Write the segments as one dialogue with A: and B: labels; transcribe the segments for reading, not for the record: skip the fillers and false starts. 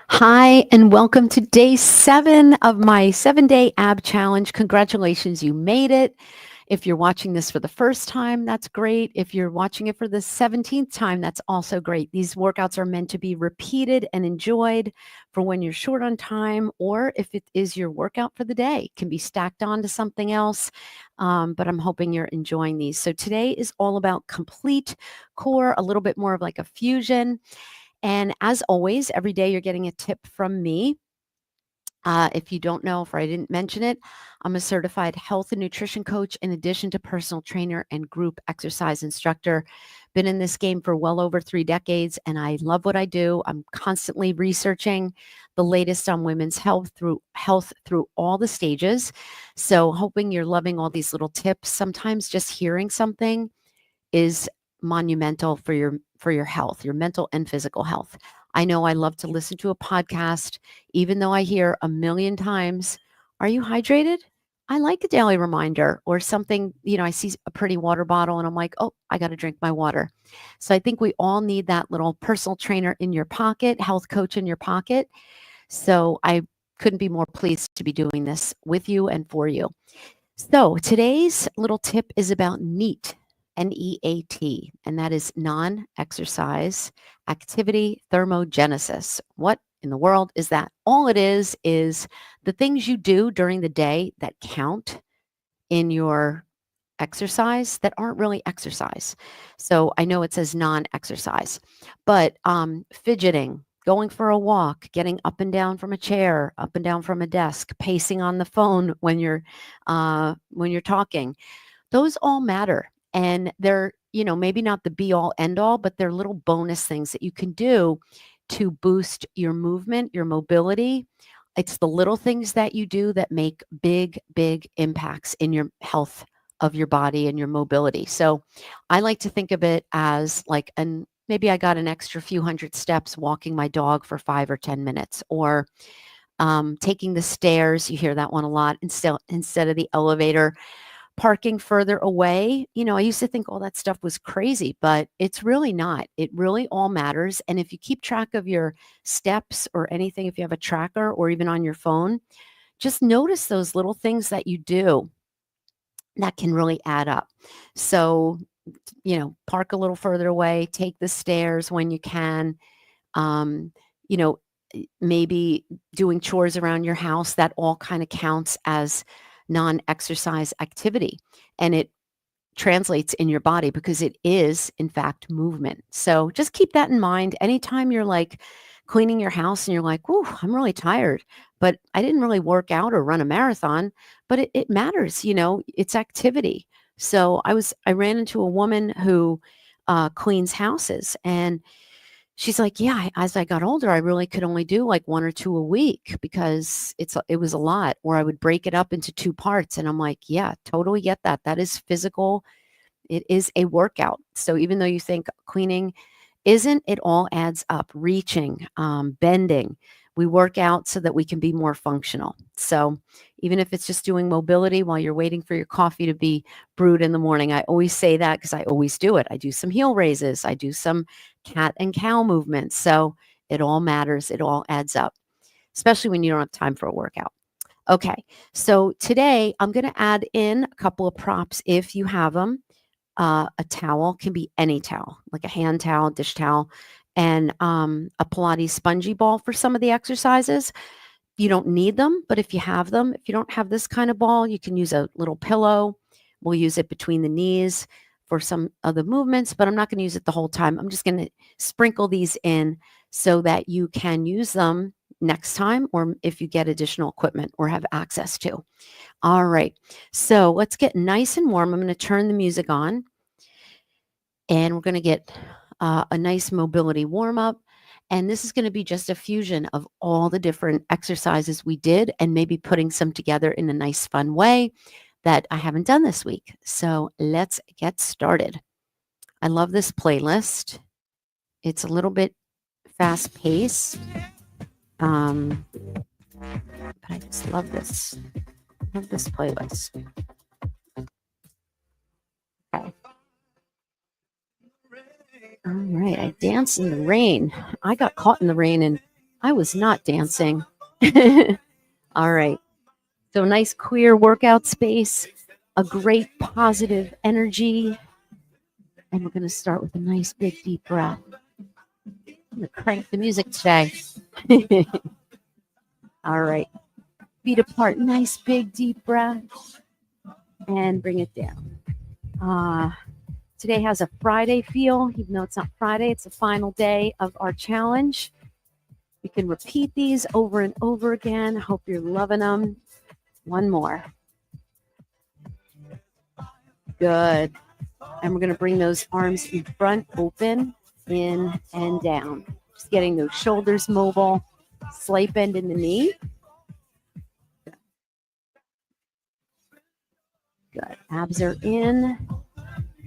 A: Hi, and welcome to day 7 of my 7-day ab challenge. Congratulations, you made it. If you're watching this for the first time, that's great. If you're watching it for the 17th time, that's also great. These workouts are meant to be repeated and enjoyed for when you're short on time, or if it is your workout for the day. It can be stacked on to something else, but I'm hoping you're enjoying these. So today is all about complete core, a little bit more of like a fusion. And as always, every day you're getting a tip from me. If you don't know, if I didn't mention it, I'm a certified health and nutrition coach in addition to personal trainer and group exercise instructor. Been in this game for well over 3 decades, and I love what I do. I'm constantly researching the latest on women's health through all the stages. So hoping you're loving all these little tips. Sometimes just hearing something is monumental for your health, your mental and physical health. I know I love to listen to a podcast, even though I hear a million times, "Are you hydrated?" I like a daily reminder or something, I see a pretty water bottle and I'm like, "Oh, I got to drink my water." So I think we all need that little personal trainer in your pocket, health coach in your pocket. So I couldn't be more pleased to be doing this with you and for you. So today's little tip is about NEAT, NEAT, and that is non exercise activity thermogenesis. What in the world is that? All it is the things you do during the day that count in your exercise that aren't really exercise. So I know it says non exercise, but fidgeting, going for a walk, getting up and down from a chair, up and down from a desk, pacing on the phone when you're talking, those all matter. And they're, maybe not the be all end all, but they're little bonus things that you can do to boost your movement, your mobility. It's the little things that you do that make big, big impacts in your health of your body and your mobility. So I like to think of it as like maybe I got an extra few hundred steps walking my dog for 5 or 10 minutes, or taking the stairs. You hear that one a lot instead of the elevator, parking further away. I used to think all that stuff was crazy, but it's really not. It really all matters. And if you keep track of your steps or anything, if you have a tracker or even on your phone, just notice those little things that you do that can really add up. So, park a little further away, take the stairs when you can. Um, you know, maybe doing chores around your house, that all kind of counts as non exercise activity. And it translates in your body because it is, in fact, movement. So just keep that in mind. Anytime you're like cleaning your house and you're like, "Whoa, I'm really tired, but I didn't really work out or run a marathon," but it matters, it's activity. So I ran into a woman who cleans houses, and she's like, "Yeah, as I got older, I really could only do like 1 or 2 a week because it was a lot, or I would break it up into 2 parts." And I'm like, "Yeah, totally get that. That is physical. It is a workout." So even though you think cleaning isn't, it all adds up. Reaching, bending. We work out so that we can be more functional. So even if it's just doing mobility while you're waiting for your coffee to be brewed in the morning, I always say that because I always do it. I do some heel raises, I do some cat and cow movements. So it all matters. It all adds up, especially when you don't have time for a workout. Okay, so today I'm going to add in a couple of props if you have them. A towel can be any towel, like a hand towel, dish towel, and a Pilates spongy ball for some of the exercises. You don't need them, but if you have them, if you don't have this kind of ball, you can use a little pillow. We'll use it between the knees for some of the movements, but I'm not going to use it the whole time. I'm just going to sprinkle these in so that you can use them next time, or if you get additional equipment or have access to. All right, so let's get nice and warm. I'm going to turn the music on, and we're going to get a nice mobility warm up. And this is going to be just a fusion of all the different exercises we did and maybe putting some together in a nice, fun way that I haven't done this week. So let's get started. I love this playlist. It's a little bit fast paced, but I just love this. Love this playlist. Okay. All right. I dance in the rain. I got caught in the rain in I was not dancing. All right. So nice queer workout space, a great positive energy. And we're going to start with a nice big deep breath. I'm going to crank the music today. All right. Feet apart, nice big deep breath. And bring it down. Today has a Friday feel, even though it's not Friday, it's the final day of our challenge. You can repeat these over and over again. I hope you're loving them. One more. Good. And we're going to bring those arms in front, open, in and down. Just getting those shoulders mobile, slight bend in the knee. Good. Abs are in.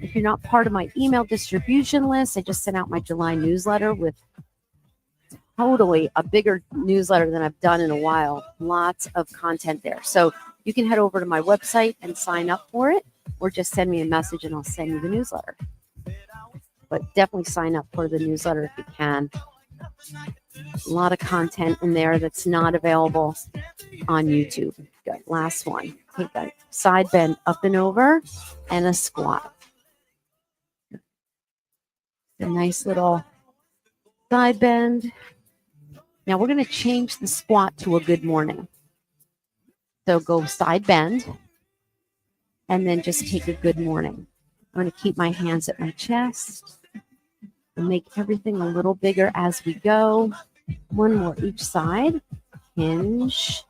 A: If you're not part of my email distribution list, I just sent out my July newsletter with totally a bigger newsletter than I've done in a while. Lots of content there. So you can head over to my website and sign up for it, or just send me a message and I'll send you the newsletter. But definitely sign up for the newsletter if you can. A lot of content in there that's not available on YouTube. Good. Last one. Take a side bend up and over and a squat. A nice little side bend. Now we're going to change the squat to a good morning. So go side bend and then just take a good morning. I'm going to keep my hands at my chest and make everything a little bigger as we go. One more each side. Hinge.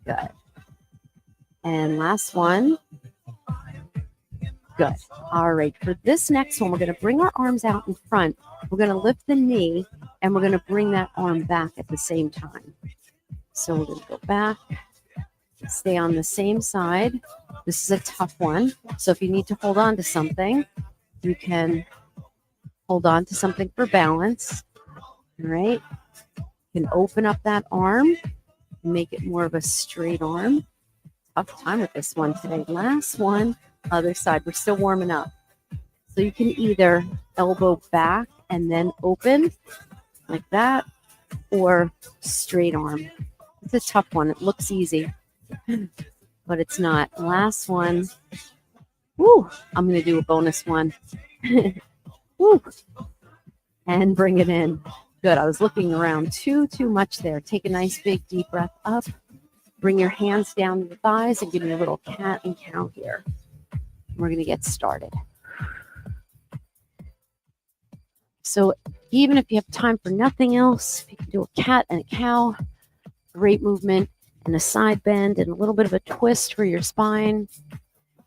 A: Good. And last one. Good. All right. For this next one, we're going to bring our arms out in front. We're going to lift the knee and we're going to bring that arm back at the same time. So we're going to go back, stay on the same side. This is a tough one. So if you need to hold on to something, you can hold on to something for balance. All right. You can open up that arm and make it more of a straight arm. Tough time with this one today. Last one, other side. We're still warming up. So you can either elbow back and then open like that, or straight arm. It's a tough one. It looks easy, but it's not. Last one. Woo, I'm going to do a bonus one. Woo, and bring it in. Good. I was looking around too much there. Take a nice big deep breath up. Bring your hands down to the thighs and give me a little cat and cow here. We're going to get started. So even if you have time for nothing else, you can do a cat and a cow. Great movement and a side bend and a little bit of a twist for your spine.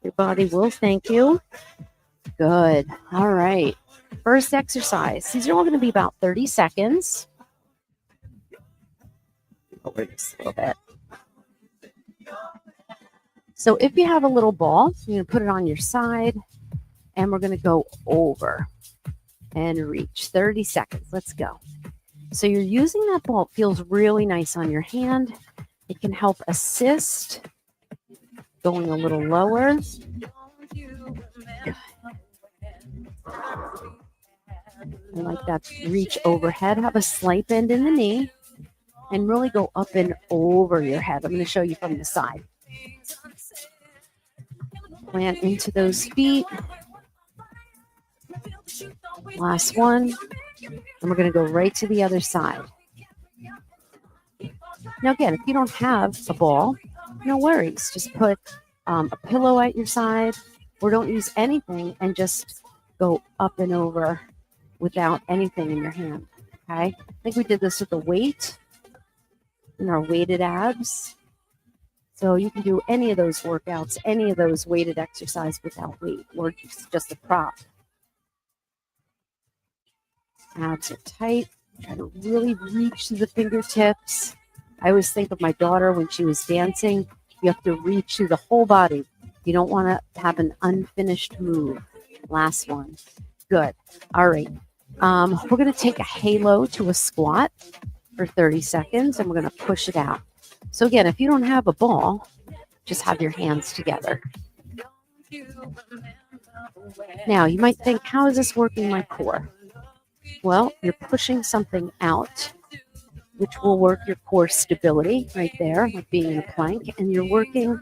A: Your body will thank you. Good. All right. First exercise. These are all going to be about 30 seconds. Over this a little bit. So if you have a little ball, you're going to put it on your side and we're going to go over and reach. 30 seconds. Let's go. So you're using that ball. It feels really nice on your hand. It can help assist going a little lower. I like that reach overhead. Have a slight bend in the knee and really go up and over your head. I'm going to show you from the side. Plant into those feet. Last one. And we're going to go right to the other side. Now, again, if you don't have a ball, no worries. Just put a pillow at your side or don't use anything and just go up and over without anything in your hand. Okay? I think we did this with the weight in our weighted abs. So you can do any of those workouts, any of those weighted exercise without weight or just a prop. Abs are tight. Try to really reach to the fingertips. I always think of my daughter when she was dancing. You have to reach through the whole body. You don't want to have an unfinished move. Last one. Good. All right. We're going to take a halo to a squat for 30 seconds, and we're going to push it out. So again, if you don't have a ball, just have your hands together. Now, you might think, how is this working my core? Well, you're pushing something out which will work your core stability right there, like being in a plank. And you're working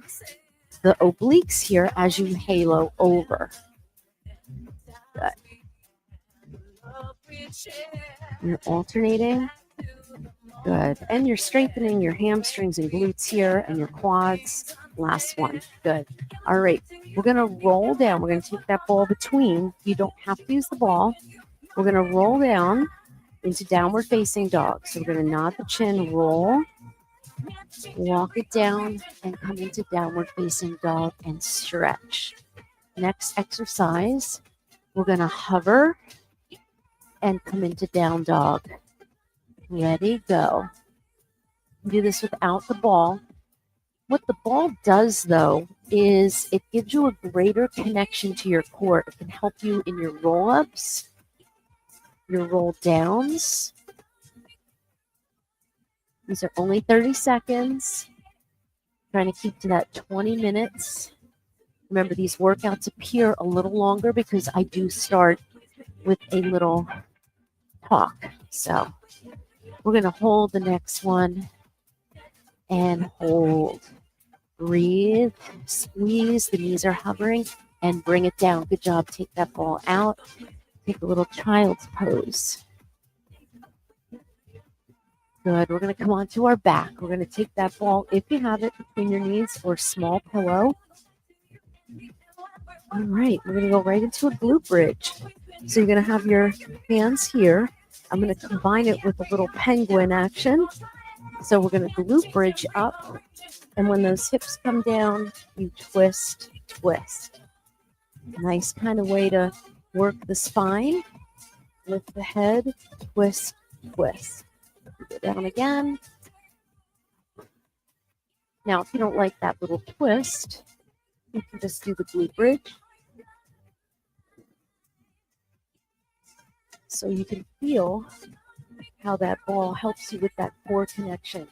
A: the obliques here as you halo over. Good. You're alternating. Good. And you're strengthening your hamstrings and glutes here and your quads. Last one. Good. All right. We're going to roll down. We're going to take that ball between. You don't have to use the ball. We're going to roll down into downward facing dog. So we're going to nod the chin, roll, walk it down, and come into downward facing dog and stretch. Next exercise, we're going to hover and come into down dog. Ready, go. Do this without the ball. What the ball does, though, is it gives you a greater connection to your core. It can help you in your roll-ups, your roll downs. These are only 30 seconds. Trying to keep to that 20 minutes. Remember, these workouts appear a little longer because I do start with a little talk. So we're going to hold the next one and hold. Breathe, squeeze, the knees are hovering, and bring it down. Good job. Take that ball out. Take a little child's pose. Good. We're going to come onto our back. We're going to take that ball, if you have it, between your knees or small pillow. All right. We're going to go right into a glute bridge. So you're going to have your hands here. I'm going to combine it with a little penguin action. So we're going to glute bridge up. And when those hips come down, you twist, twist. Nice kind of way to work the spine. Lift the head, twist, twist. Go down again. Now, if you don't like that little twist, you can just do the glute bridge. So you can feel how that ball helps you with that core connection.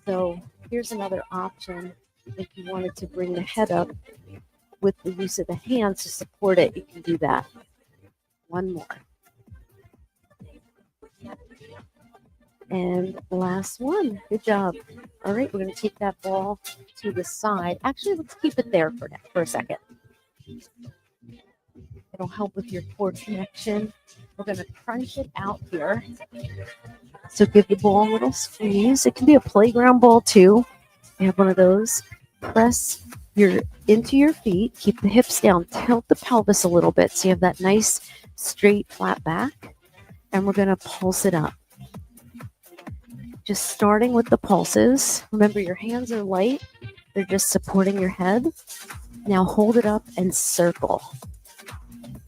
A: So here's another option. If you wanted to bring the head up with the use of the hands to support it, you can do that. One more. And last one. Good job. All right, we're going to take that ball to the side. Actually, let's keep it there for a second. It'll help with your core connection. We're going to crunch it out here. So give the ball a little squeeze. It can be a playground ball too. You have one of those. Press into your feet. Keep the hips down. Tilt the pelvis a little bit so you have that nice straight flat back. And we're going to pulse it up. Just starting with the pulses. Remember, your hands are light. They're just supporting your head. Now hold it up and circle.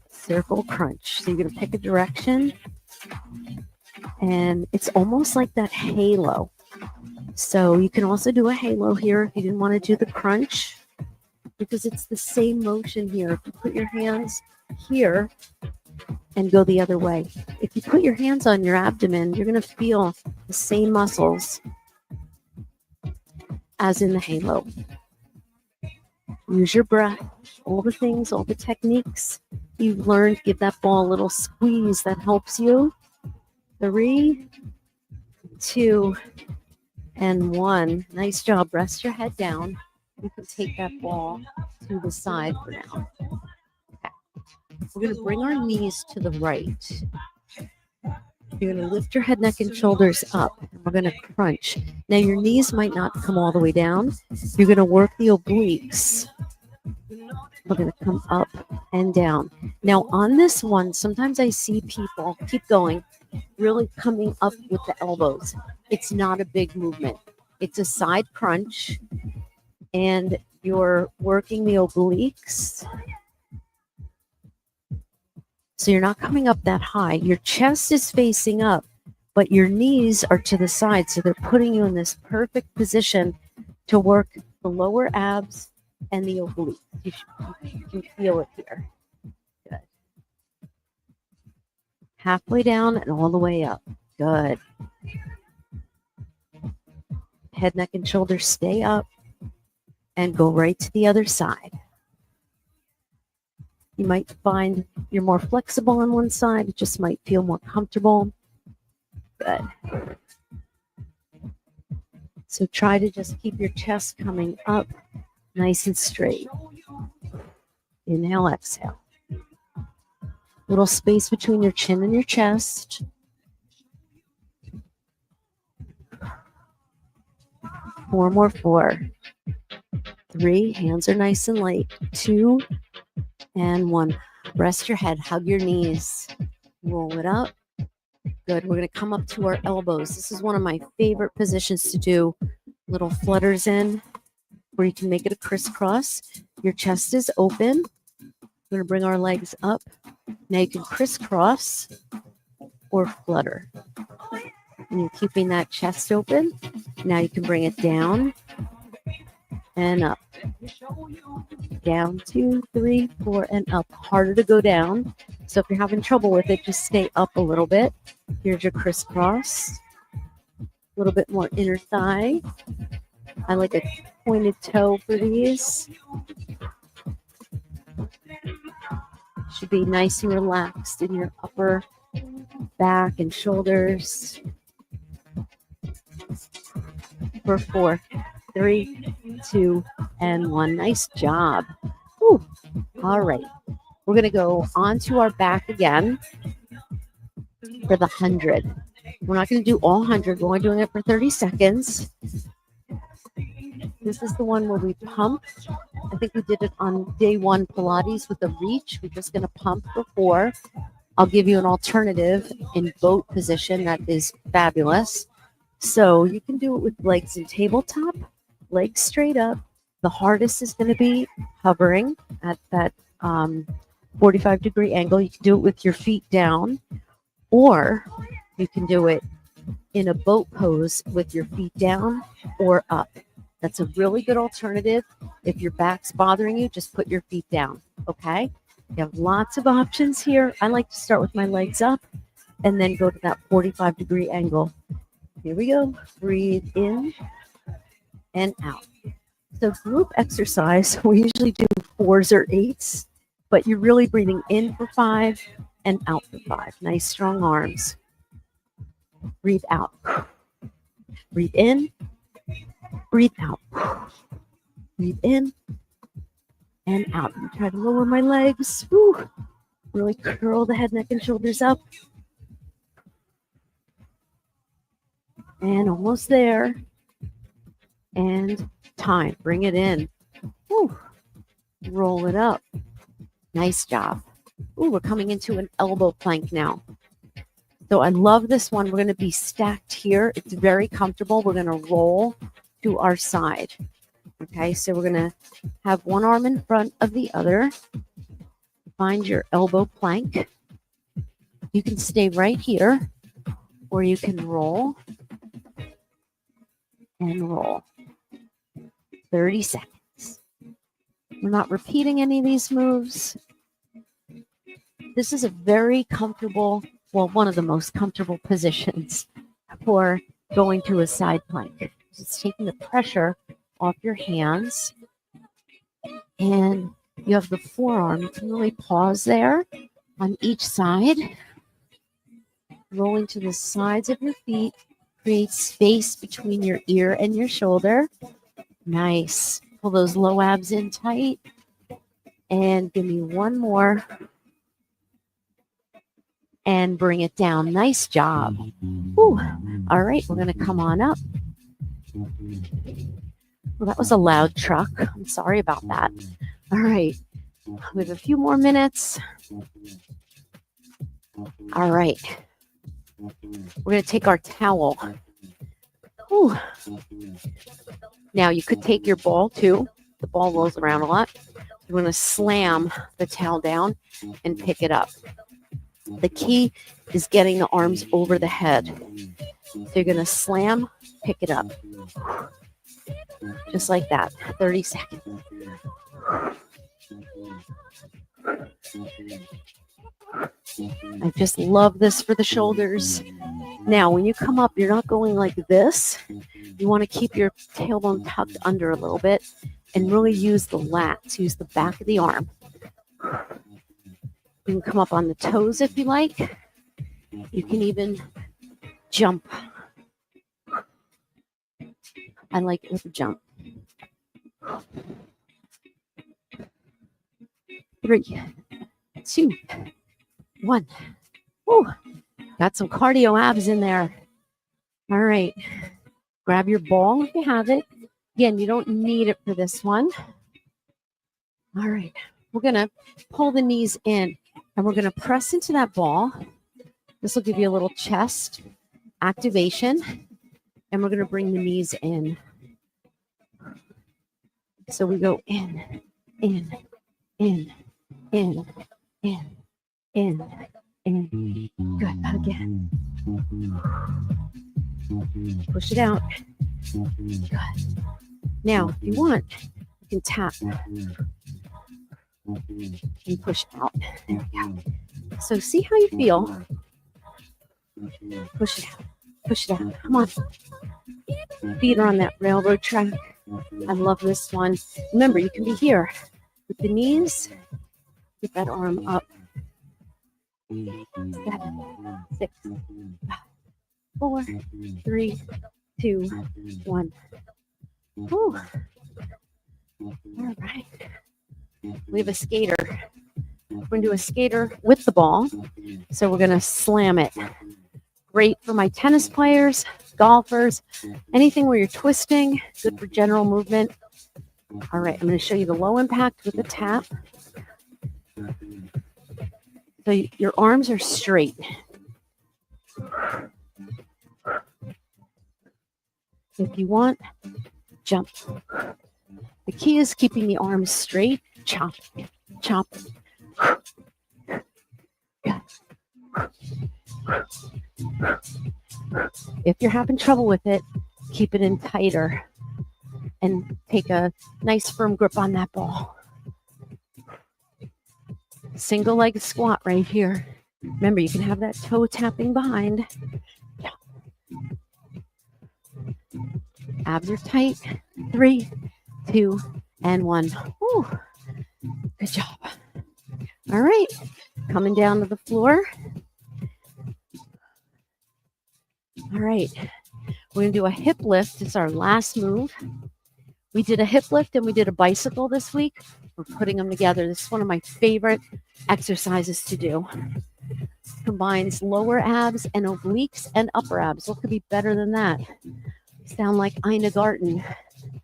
A: Circle crunch. So you're going to pick a direction. And it's almost like that halo. So you can also do a halo here if you didn't want to do the crunch, because it's the same motion here. If you put your hands here and go the other way. If you put your hands on your abdomen, you're going to feel the same muscles as in the halo. Use your breath. All the things, all the techniques you've learned. Give that ball a little squeeze. That helps you. 3, 2, and 1. Nice job. Rest your head down. You can take that ball to the side for now. Okay. We're going to bring our knees to the right. You're going to lift your head, neck, and shoulders up. And we're going to crunch. Now, your knees might not come all the way down. You're going to work the obliques. We're going to come up and down. Now, on this one, sometimes I see people, keep going, really coming up with the elbows. It's not a big movement. It's a side crunch, and you're working the obliques. So you're not coming up that high. Your chest is facing up, but your knees are to the side. So they're putting you in this perfect position to work the lower abs and the obliques. You can feel it here. Good. Halfway down and all the way up. Good. Head, neck, and shoulders stay up and go right to the other side. You might find you're more flexible on one side. It just might feel more comfortable. Good. So try to just keep your chest coming up nice and straight. Inhale, exhale. Little space between your chin and your chest. 4 more, 4. 3, hands are nice and light. 2 and 1. Rest your head, hug your knees. Roll it up. Good. We're going to come up to our elbows. This is one of my favorite positions to do. Little flutters in, where you can make it a crisscross. Your chest is open. We're going to bring our legs up. Now you can crisscross or flutter. And you're keeping that chest open. Now you can bring it down and up. Down, 2, 3, 4, and up. Harder to go down. So if you're having trouble with it, just stay up a little bit. Here's your crisscross. A little bit more inner thigh. I like a pointed toe for these. Should be nice and relaxed in your upper back and shoulders. For 4, 3, 2, and 1. Nice job. Whew. All right. We're going to go onto our back again for the 100. We're not going to do all 100. We're only doing it for 30 seconds. This is the one where we pump. I think we did it on day 1 Pilates with a reach. We're just going to pump for 4. I'll give you an alternative in boat position that is fabulous. So you can do it with legs in tabletop, legs straight up. The hardest is going to be hovering at that 45-degree angle. You can do it with your feet down, or you can do it in a boat pose with your feet down or up. That's a really good alternative. If your back's bothering you, just put your feet down, okay? You have lots of options here. I like to start with my legs up and then go to that 45-degree angle. Here we go. Breathe in and out. So group exercise, we usually do 4s or 8s, but you're really breathing in for 5 and out for 5. Nice strong arms. Breathe out. Breathe in. Breathe out. Breathe in and out. I'm trying to lower my legs. Woo. Really curl the head, neck, and shoulders up. And almost there. And time. Bring it in. Woo. Roll it up. Nice job. Ooh, we're coming into an elbow plank now. So I love this one. We're going to be stacked here. It's very comfortable. We're going to roll to our side. Okay, so we're going to have one arm in front of the other. Find your elbow plank. You can stay right here, or you can roll and roll. 30 seconds. We're not repeating any of these moves. This is a very comfortable, well, one of the most comfortable positions for going to a side plank. It's taking the pressure off your hands, and you have the forearm. You can really pause there on each side. Rolling to the sides of your feet. Create space between your ear and your shoulder. Nice. Pull those low abs in tight. And give me one more. And bring it down. Nice job. Whew. All right, we're going to come on up. Well, that was a loud truck. I'm sorry about that. All right. We have a few more minutes. All right. We're going to take our towel. Whew. Now, you could take your ball, too. The ball rolls around a lot. You're going to slam the towel down and pick it up. The key is getting the arms over the head. So you're going to slam, pick it up. Just like that. 30 seconds. I just love this for the shoulders. Now, when you come up, you're not going like this. You want to keep your tailbone tucked under a little bit and really use the lats, use the back of the arm. You can come up on the toes if you like. You can even jump. I like it with a jump. 3, 2, 1. Woo. Got some cardio abs in there. All right. Grab your ball if you have it. Again, you don't need it for this one. All right. We're going to pull the knees in and we're going to press into that ball. This will give you a little chest activation. And we're going to bring the knees in. So we go in, in, in, in, in, in. Good. Again. Push it out. Good. Now, if you want, you can tap and push out. There we go. So see how you feel. Push it out. Push it out. Come on. Feet are on that railroad track. I love this one. Remember, you can be here with the knees. Get that arm up. 7, 6, 5, 4, 3, 2, 1. Whew. All right. We have a skater. We're going to do a skater with the ball. So we're going to slam it. Great for my tennis players, golfers, anything where you're twisting. Good for general movement. All right. I'm going to show you the low impact with the tap. So your arms are straight. If you want, jump. The key is keeping the arms straight. Chop, chop. If you're having trouble with it, keep it in tighter and take a nice firm grip on that ball. Single leg squat right here. Remember, you can have that toe tapping behind. Abs are tight. 3, 2, and 1. Ooh, good job. All right, coming down to the floor. All right, we're going to do a hip lift. It's our last move. We did a hip lift and we did a bicycle this week. We're putting them together. This is one of my favorite exercises to do. Combines lower abs and obliques and upper abs. What could be better than that? Sound like Ina Garten.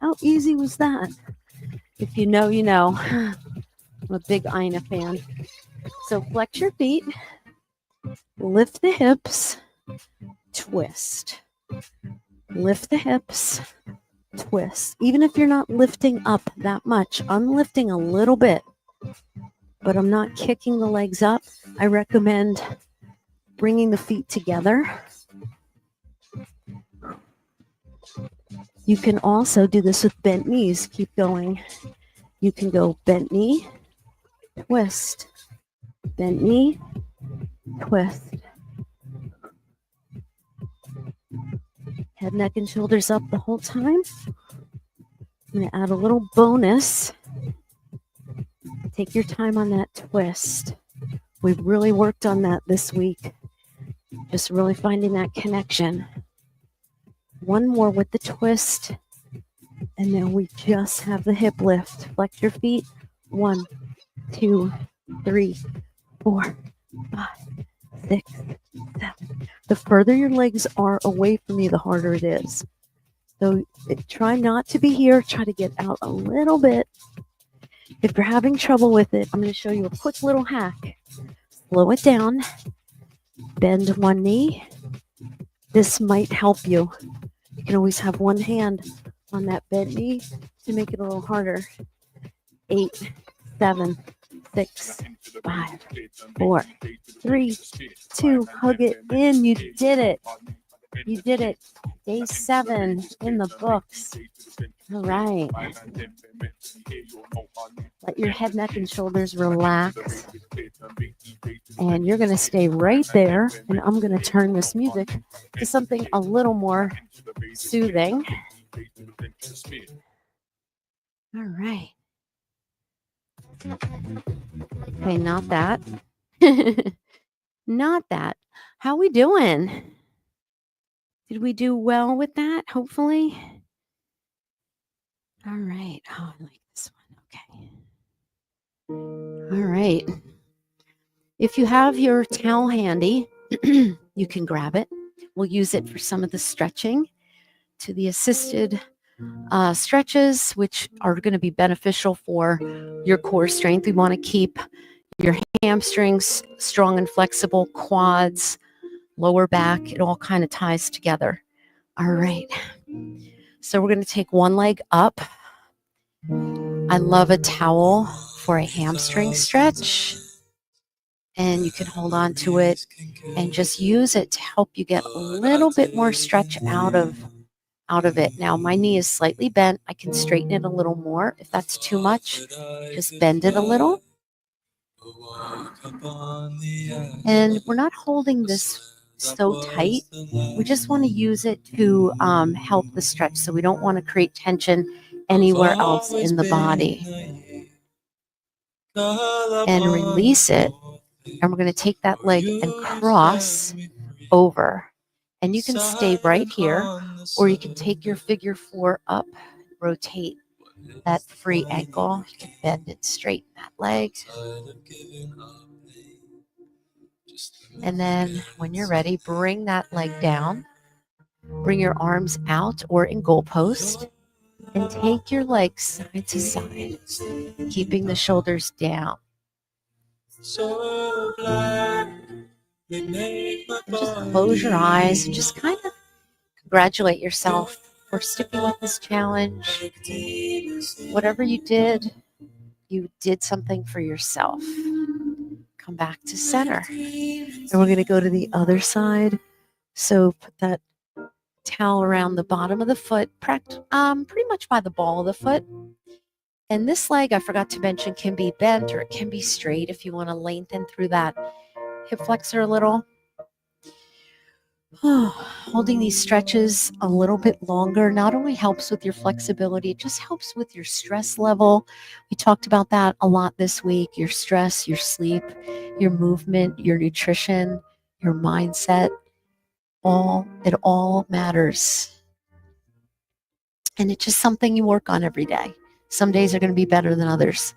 A: How easy was that? If you know, you know. I'm a big Ina fan. So flex your feet, lift the hips, twist. Lift the hips, twist. Even if you're not lifting up that much, I'm lifting a little bit, but I'm not kicking the legs up. I recommend bringing the feet together. You can also do this with bent knees. Keep going. You can go bent knee, twist, bent knee, twist. Head, neck, and shoulders up the whole time. I'm going to add a little bonus. Take your time on that twist. We've really worked on that this week. Just really finding that connection. One more with the twist. And then we just have the hip lift. Flex your feet. 1, 2, 3, 4, 5, 6, 7. The further your legs are away from you, the harder it is. So try not to be here. Try to get out a little bit. If you're having trouble with it, I'm going to show you a quick little hack. Slow it down. Bend one knee. This might help you. You can always have one hand on that bent knee to make it a little harder. 8, 7, 6, 5, 4, 3, 2. Hug it in. You did it. You did it. Day 7 in the books. All right. Let your head, neck, and shoulders relax. And you're going to stay right there. And I'm going to turn this music to something a little more soothing. All right. Okay, not that. Not that. How we doing? Did we do well with that? Hopefully. All right. Oh, I like this one. Okay. All right. If you have your towel handy, you can grab it. We'll use it for some of the stretching to the assisted stretches, which are going to be beneficial for your core strength. We want to keep your hamstrings strong and flexible, quads, lower back. It all kind of ties together. All right. So we're going to take one leg up. I love a towel for a hamstring stretch. And you can hold on to it and just use it to help you get a little bit more stretch out of it. Now my knee is slightly bent. I can straighten it a little more. If that's too much, just bend it a little. And we're not holding this so tight. We just want to use it to help the stretch. So we don't want to create tension anywhere else in the body. And release it. And we're going to take that leg and cross over. And you can stay right here, or you can take your figure 4 up, rotate that free ankle. You can bend and straighten that leg. And then when you're ready, bring that leg down. Bring your arms out or in goalpost. And take your legs side to side, keeping the shoulders down. And just close your eyes and just kind of congratulate yourself for sticking with this challenge. Whatever you did something for yourself. Come back to center. And we're going to go to the other side. So put that towel around the bottom of the foot, pretty much by the ball of the foot. And this leg, I forgot to mention, can be bent or it can be straight if you want to lengthen through that hip flexor a little. Holding these stretches a little bit longer not only helps with your flexibility, it just helps with your stress level. We talked about that a lot this week. Your stress, your sleep, your movement, your nutrition, your mindset, it all matters. And it's just something you work on every day. Some days are going to be better than others.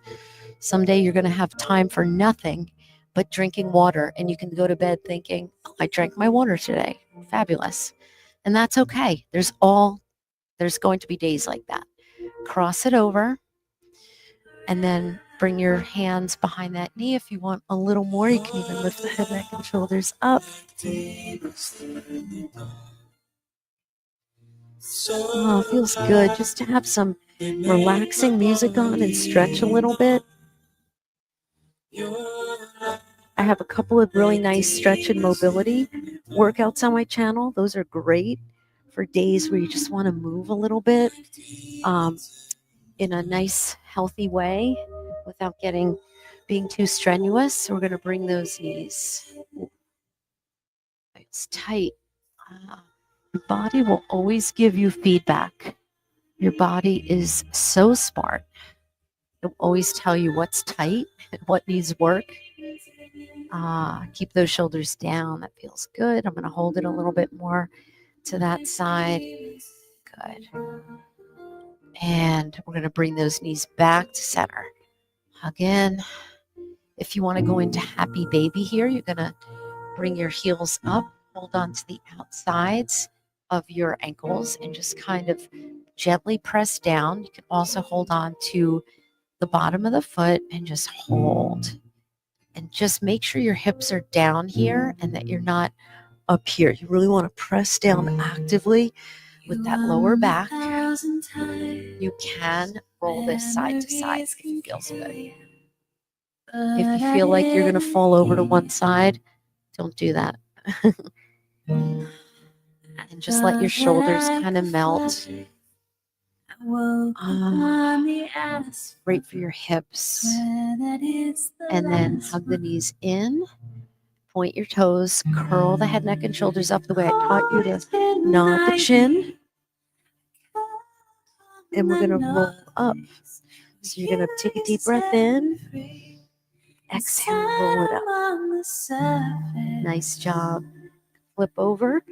A: Someday you're going to have time for nothing but drinking water, and you can go to bed thinking, oh, I drank my water today. Fabulous. And that's okay. There's going to be days like that. Cross it over and then bring your hands behind that knee. If you want a little more, you can even lift the head, neck, and shoulders up. Oh, it feels good just to have some relaxing music on and stretch a little bit. I have a couple of really nice stretch and mobility workouts on my channel. Those are great for days where you just want to move a little bit in a nice, healthy way without being too strenuous. So we're going to bring those knees. It's tight. Your body will always give you feedback. Your body is so smart. It'll always tell you what's tight, what needs work. Keep those shoulders down. That feels good. I'm going to hold it a little bit more to that side. Good. And we're going to bring those knees back to center. Again, if you want to go into happy baby here, you're going to bring your heels up, hold on to the outsides of your ankles, and just kind of gently press down. You can also hold on to the bottom of the foot and just hold. And just make sure your hips are down here and that you're not up here. You really want to press down actively with that lower back. You can roll this side to side if it feels good. If you feel like you're going to fall over to one side, don't do that. And just let your shoulders kind of melt. Great for your hips. And then hug the knees in. Point your toes. Curl the head, neck, and shoulders up the way I taught you to nod the chin. And we're going to roll up. So you're going to take a deep breath in. Exhale, roll it up. Nice job. Flip over.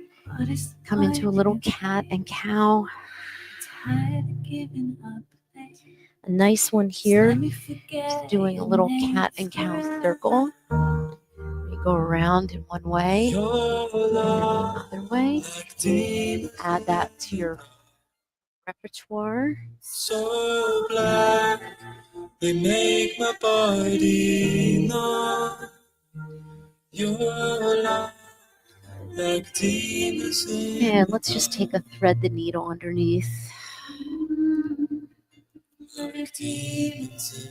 A: Come into a little cat and cow. A nice one here, just doing a little cat and cow circle. You go around in one way, and another way. Add that to your repertoire.
B: So black, they make my body numb. Your love, like demons in
A: And let's just take a thread the needle underneath.
B: like demons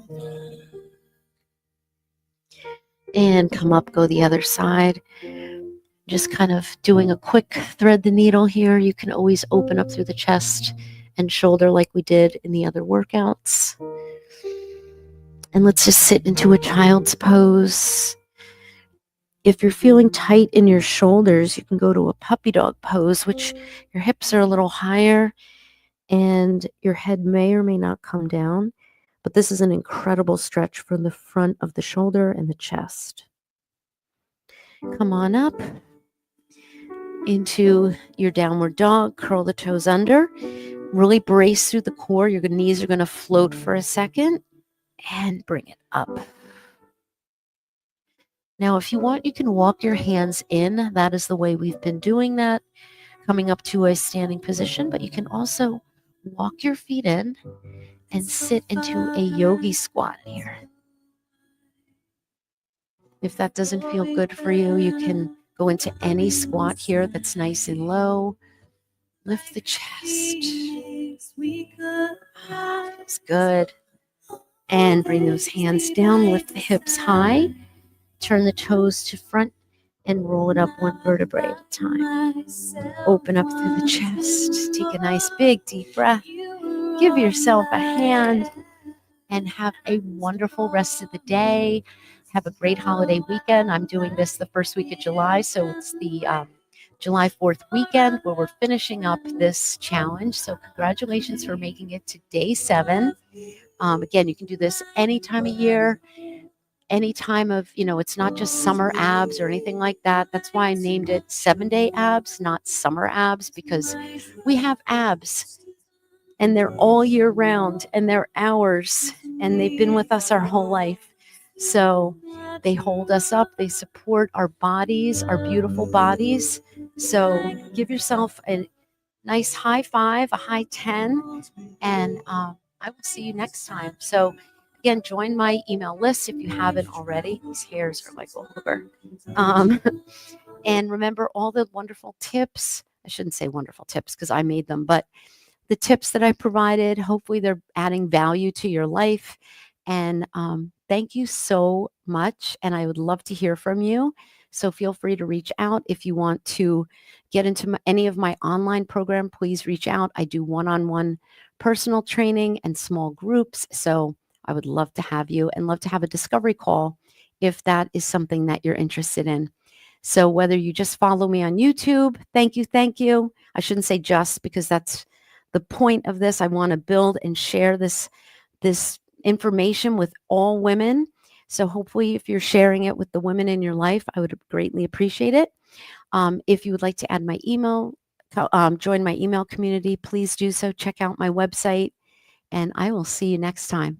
B: in
A: And come up, go the other side. Just kind of doing a quick thread the needle here. You can always open up through the chest and shoulder like we did in the other workouts. And let's just sit into a child's pose. If you're feeling tight in your shoulders, you can go to a puppy dog pose, which your hips are a little higher and your head may or may not come down. But this is an incredible stretch from the front of the shoulder and the chest. Come on up into your downward dog. Curl the toes under. Really brace through the core. Your knees are going to float for a second and bring it up. Now, if you want, you can walk your hands in. That is the way we've been doing that, coming up to a standing position. But you can also walk your feet in and sit into a yogi squat here. If that doesn't feel good for you, you can go into any squat here that's nice and low. Lift the chest. That's good. And bring those hands down. Lift the hips high. Turn the toes to front and roll it up one vertebrae at a time. Open up through the chest. Take a nice big deep breath. Give yourself a hand and have a wonderful rest of the day. Have a great holiday weekend. I'm doing this the first week of July, so it's the July 4th weekend where we're finishing up this challenge. So congratulations for making it to day 7. Again, you can do this any time of year, any time of, it's not just summer abs or anything like that. That's why I named it 7-day abs, not summer abs, because we have abs and they're all year round and they're ours and they've been with us our whole life. So they hold us up. They support our bodies, our beautiful bodies. So give yourself a nice high 5, a high 10, and I will see you next time. So again, join my email list if you haven't already. These hairs are like all over. And remember all the wonderful tips. I shouldn't say wonderful tips because I made them, but the tips that I provided, hopefully they're adding value to your life. And thank you so much. And I would love to hear from you. So feel free to reach out. If you want to get into any of my online program, please reach out. I do one-on-one personal training and small groups. So I would love to have you and love to have a discovery call if that is something that you're interested in. So whether you just follow me on YouTube, thank you, thank you. I shouldn't say just, because that's the point of this. I want to build and share this information with all women. So hopefully if you're sharing it with the women in your life, I would greatly appreciate it. If you would like to add my email, join my email community, please do so. Check out my website, and I will see you next time.